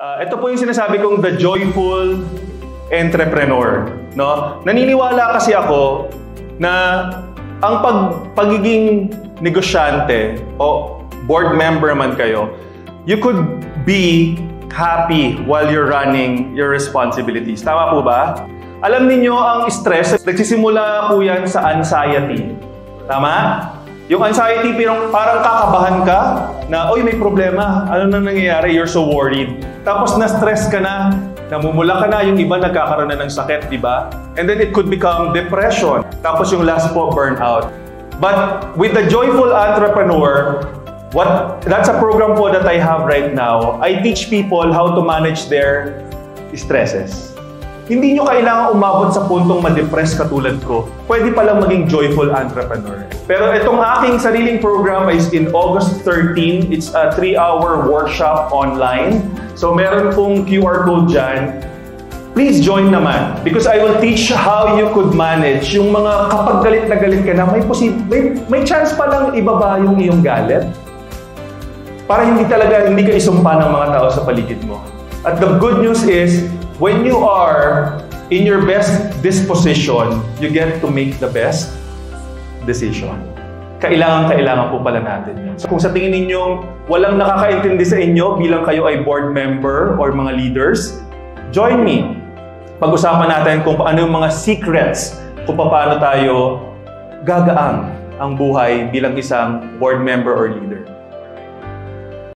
Ito po yung sinasabi kong the joyful entrepreneur. No? Naniniwala kasi ako na ang pagiging negosyante o board member man kayo, you could be happy while you're running your responsibilities. Tama po ba? Alam niyo ang stress, nagsisimula po yan sa anxiety. Tama? Yung anxiety, parang kakabahan ka na, oy, may problema. Ano na nangyayari? You're so worried. Tapos na-stress ka na, namumula ka na, yung iba nagkakaroon na ng sakit, di ba? And then it could become depression. Tapos yung last po, burnout. But with the joyful entrepreneur, that's a program po that I have right now. I teach people how to manage their stresses. Hindi nyo kailangan umabot sa puntong ma-depress katulad ko. Pwede palang maging joyful entrepreneur. Pero itong aking sariling program is in August 13. It's a 3-hour workshop online. So meron pong QR code dyan. Please join naman because I will teach how you could manage yung mga kapag galit na galit ka na, may chance pa lang ibaba yung iyong galit. Para hindi ka isumpa ng mga tao sa paligid mo. At the good news is, when you are in your best disposition, you get to make the best decision. Kailangan po pala natin yan. So kung sa tingin ninyong walang nakakaintindi sa inyo bilang kayo ay board member or mga leaders, join me. Pag-usapan natin kung paano yung mga secrets kung paano tayo gagaang ang buhay bilang isang board member or leader.